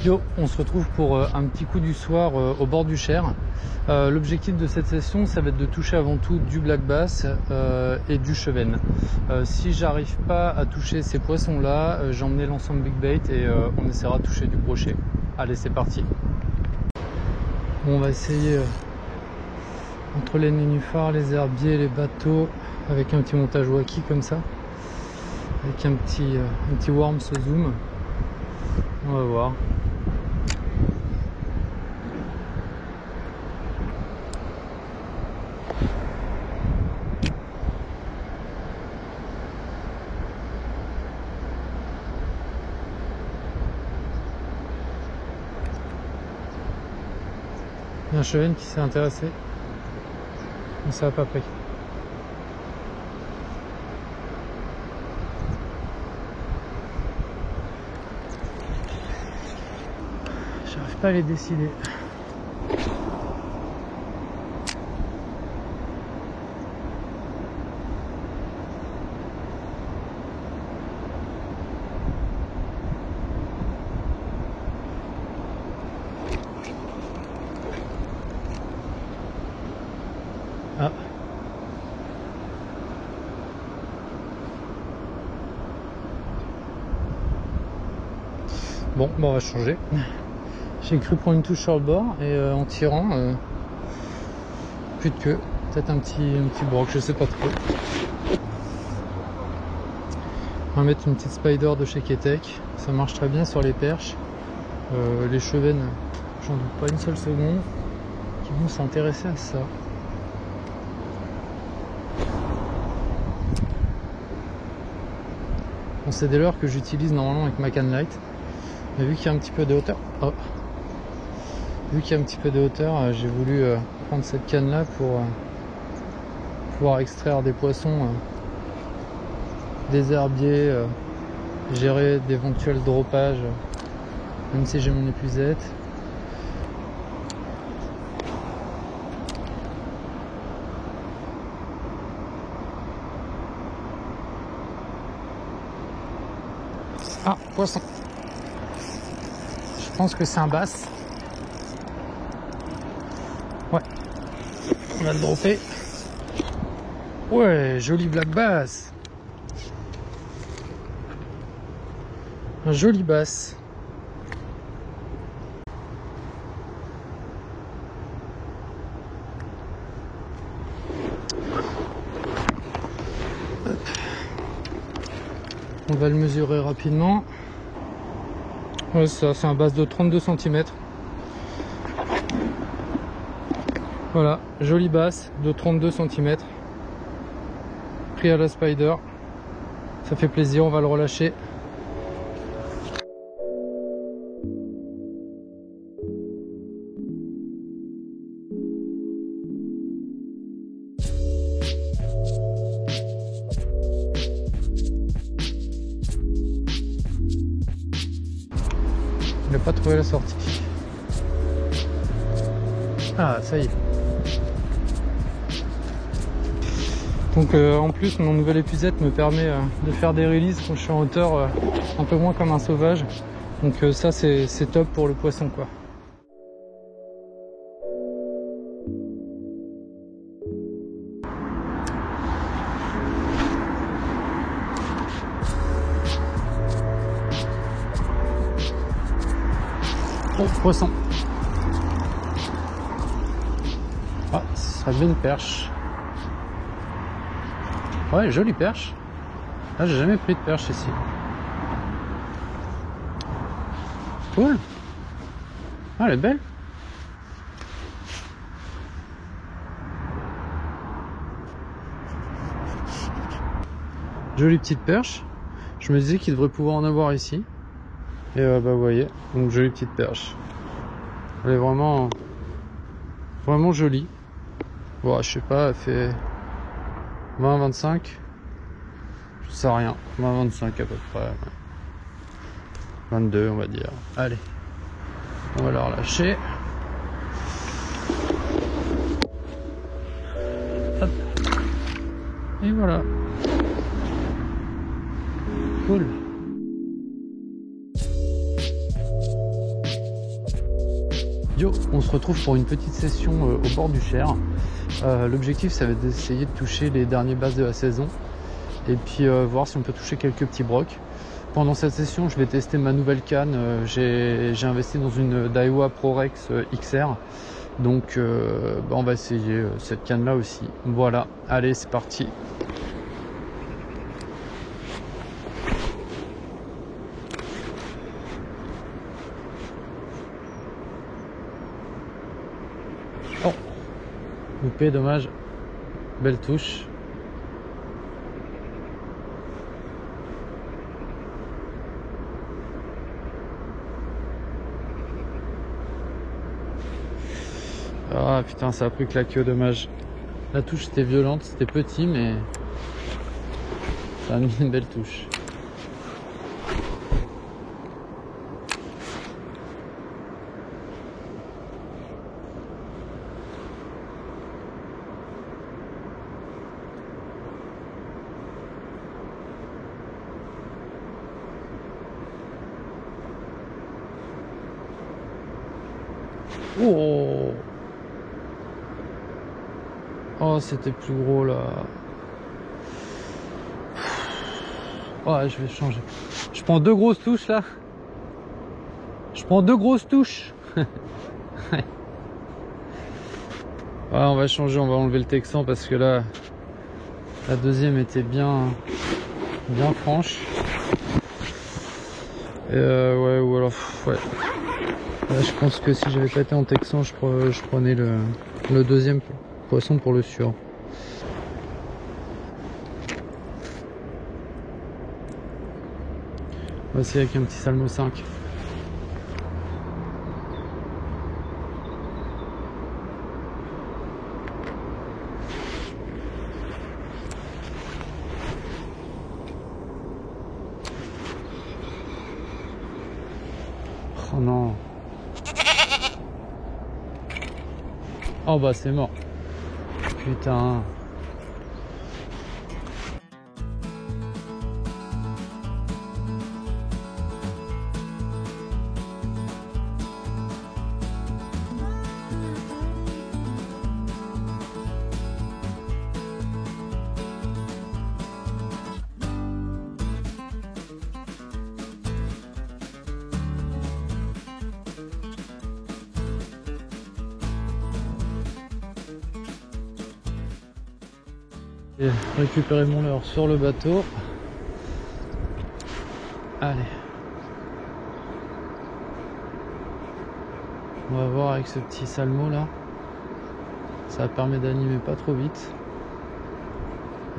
Yo, on se retrouve pour un petit coup du soir au bord du Cher. L'objectif de cette session, ça va être de toucher avant tout du black bass et du chevenne. Si j'arrive pas à toucher ces poissons-là, j'ai emmené l'ensemble big bait et on essaiera de toucher du brochet. Allez, c'est parti. Bon, on va essayer entre les nénuphars, les herbiers, les bateaux, avec un petit montage wacky comme ça, avec un petit worms au zoom. On va voir. Il y a un chevenne qui s'est intéressé, mais ça n'a pas pris. J'arrive pas à les décider. Ah. Bon, bah on va changer. J'ai cru prendre une touche sur le bord et en tirant, plus de queue. Peut-être un petit broc, je sais pas trop. On va mettre une petite spider de chez Ketek. Ça marche très bien sur les perches. Les chevennes, j'en doute pas une seule seconde, qui vont s'intéresser à ça. Bon, c'est des leurres que j'utilise normalement avec ma canne light, mais vu qu'il y a un petit peu de hauteur, j'ai voulu prendre cette canne là pour pouvoir extraire des poissons, des herbiers, gérer d'éventuels droppages, même si j'ai mon épuisette. Ah, poisson. Je pense que c'est un bass. Ouais. On va le dropper. Ouais, joli black bass. Un joli bass. On va le mesurer rapidement. Ouais, ça, c'est un bass de 32 cm. Voilà, joli bass de 32 cm. Pris à la spider. Ça fait plaisir, on va le relâcher. Il n'a pas trouvé la sortie. Ah, ça y est. Donc en plus, mon nouvelle épuisette me permet de faire des releases quand je suis en hauteur, un peu moins comme un sauvage. Donc ça, c'est top pour le poisson, quoi. Oh, poisson. Ah, ce serait bien une perche. Ouais, jolie perche. Ah, j'ai jamais pris de perche ici. Cool. Ah, elle est belle. Jolie petite perche. Je me disais qu'il devrait pouvoir en avoir ici. Et bah vous voyez, donc jolie petite perche. Elle est vraiment jolie. Bon, je sais pas, elle fait 20-25. Je sais rien, 20-25 à peu près. 22 on va dire. Allez, on va la relâcher. Hop. Et voilà. Cool. Yo, on se retrouve pour une petite session au bord du Cher. L'objectif, ça va être d'essayer de toucher les derniers basses de la saison et puis voir si on peut toucher quelques petits brocs. Pendant cette session, je vais tester ma nouvelle canne. J'ai investi dans une Daiwa ProRex XR. Donc on va essayer cette canne là aussi. Voilà, allez, c'est parti. Oh, loupé, dommage. Belle touche. Ah putain, ça a pris que la queue, dommage. La touche était violente, c'était petit, mais ça a mis une belle touche. Oh, oh, c'était plus gros là. Oh, je vais changer. Je prends deux grosses touches là. Je prends deux grosses touches. Ouais, on va changer, on va enlever le texan parce que là, la deuxième était bien franche. Et ouais, ou alors, ouais. Là, je pense que si j'avais pas été en texan, je prenais le deuxième poisson pour le sur. On va essayer avec un petit salmo 5. Oh non. Oh bah c'est mort. Putain. J'ai récupéré mon leurre sur le bateau. Allez. On va voir avec ce petit salmo là. Ça permet d'animer pas trop vite.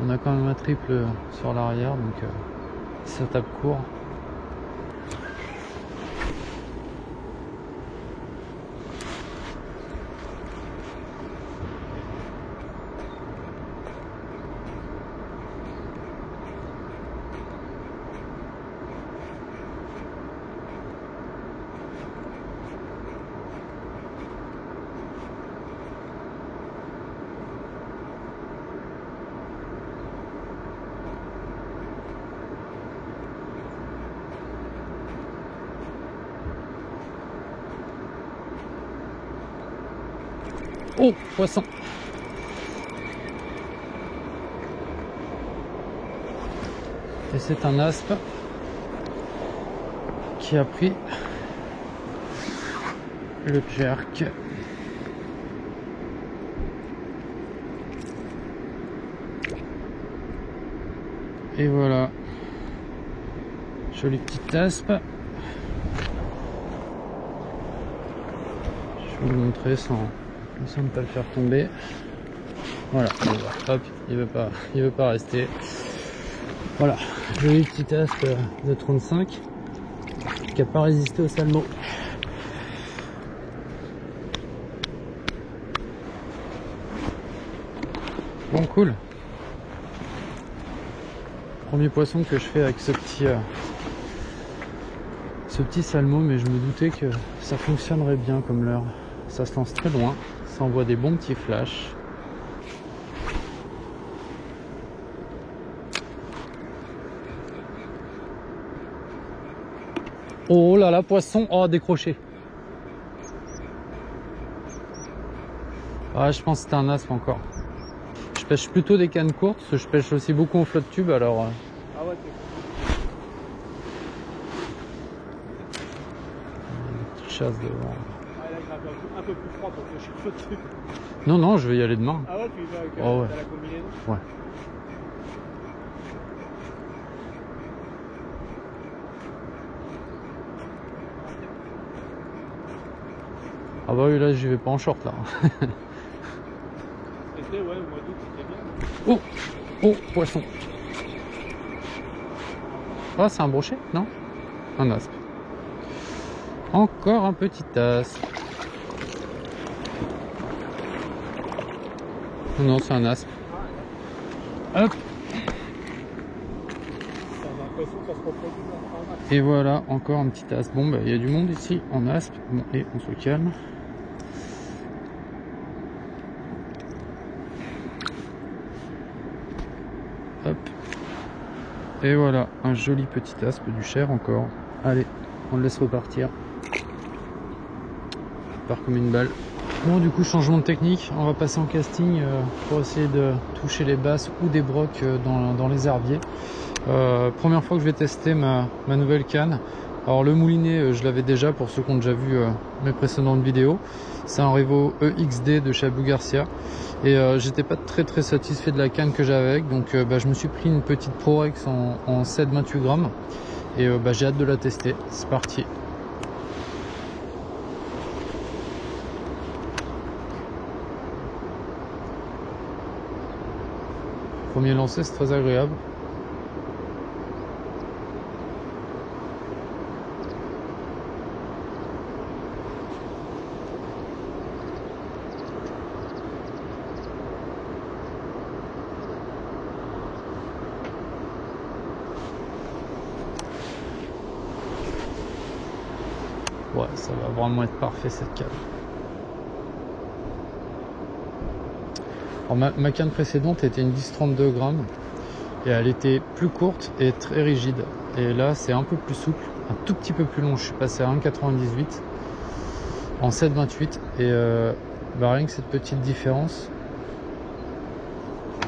On a quand même un triple sur l'arrière, donc ça tape court. Oh, poisson. Et c'est un aspe qui a pris le jerk. Et voilà. Jolie petite aspe. Je vais vous montrer sans ne pas le faire tomber. Voilà, hop, il veut pas rester. Voilà, jolie petite aspe de 35 qui n'a pas résisté au salmo. Bon, cool. Premier poisson que je fais avec ce petit salmo, mais je me doutais que ça fonctionnerait bien comme leurre. Ça se lance très loin, ça envoie des bons petits flashs. Oh là là, poisson, oh décroché. Ah, je pense que c'était un aspe encore. Je pêche plutôt des cannes courtes, parce que je pêche aussi beaucoup en flotte tube, alors... Ah ouais, Petite chasse devant. Ah, là, il fait un peu plus froid pour pêcher le flotte tube. Non, non, je vais y aller demain. Ah ouais, tu y vas avec Oh, ouais. la combinaison? Ouais. Ah bah oui, là, j'y vais pas en short, là. L'été, ouais, au mois d'août, c'était bien. Oh, oh, poisson. Ah, c'est un brochet, non? Un aspe. Encore un petit aspe. Non, c'est un aspe. Hop. J'ai l'impression que ça se reproduit en masse. Et voilà, encore un petit aspe. Bon, bah, il y a du monde ici en aspe. Bon, et on se calme. Hop. Et voilà, un joli petit aspe du Cher encore. Allez, on le laisse repartir. Il part comme une balle. Bon, du coup, changement de technique. On va passer en casting pour essayer de toucher les basses ou des brocs dans les herbiers. Première fois que je vais tester ma nouvelle canne. Alors le moulinet, je l'avais déjà pour ceux qui ont déjà vu mes précédentes vidéos. C'est un Revo EXD de chez Abu Garcia. Et j'étais pas très satisfait de la canne que j'avais avec, donc je me suis pris une petite Prorex en 7,28 grammes et j'ai hâte de la tester. C'est parti. Premier lancer, c'est très agréable. Ouais, ça va vraiment être parfait cette canne. Alors ma canne précédente était une 10-32 grammes et elle était plus courte et très rigide. Et là c'est un peu plus souple, un tout petit peu plus long. Je suis passé à 1,98 en 7,28 et rien que cette petite différence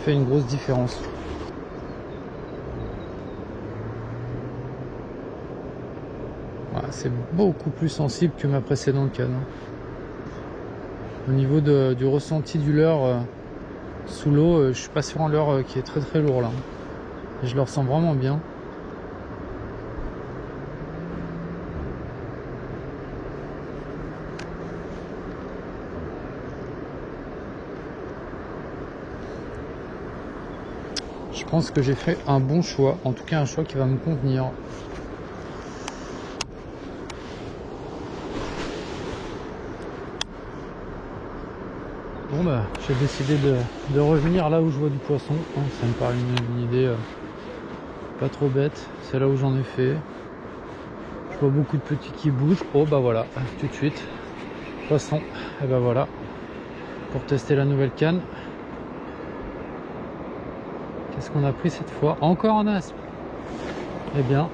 fait une grosse différence. C'est beaucoup plus sensible que ma précédente canne. Au niveau du ressenti du leurre sous l'eau, je suis pas sur un leurre qui est très lourd là. Et je le ressens vraiment bien. Je pense que j'ai fait un bon choix, en tout cas un choix qui va me convenir. Bon bah j'ai décidé de revenir là où je vois du poisson, ça me paraît une idée pas trop bête, c'est là où j'en ai fait. Je vois beaucoup de petits qui bougent, oh bah voilà, tout de suite, poisson, et bah voilà, pour tester la nouvelle canne. Qu'est-ce qu'on a pris cette fois? Encore un aspe. Eh bien,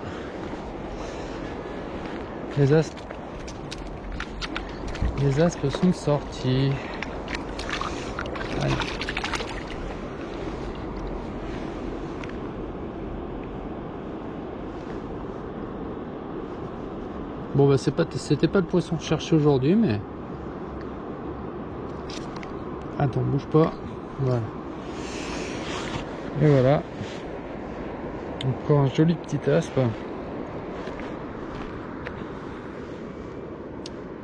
les aspes sont sortis. Allez. Bon bah c'était pas le poisson que je cherchais aujourd'hui, mais attends, bouge pas, voilà. Et voilà, encore un joli petit aspe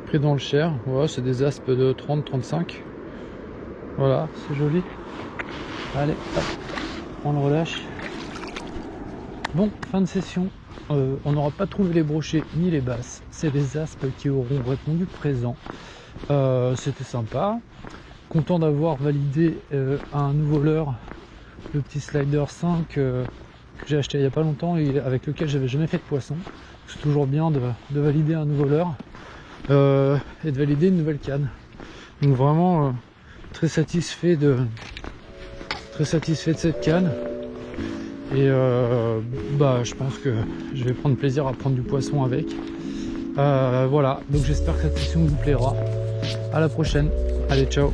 pris dans le Cher. Voilà, c'est des aspes de 30-35. Voilà, c'est joli. Allez, hop, on le relâche. Bon, fin de session. On n'aura pas trouvé les brochets ni les basses. C'est des aspes qui auront répondu présent. C'était sympa. Content d'avoir validé un nouveau leurre, le petit Slider 5 que j'ai acheté il n'y a pas longtemps et avec lequel j'avais jamais fait de poisson. C'est toujours bien de valider un nouveau leurre et de valider une nouvelle canne. Donc vraiment très satisfait de cette canne. Et je pense que je vais prendre plaisir à prendre du poisson avec. Voilà, donc j'espère que cette session vous plaira. À la prochaine. Allez, ciao.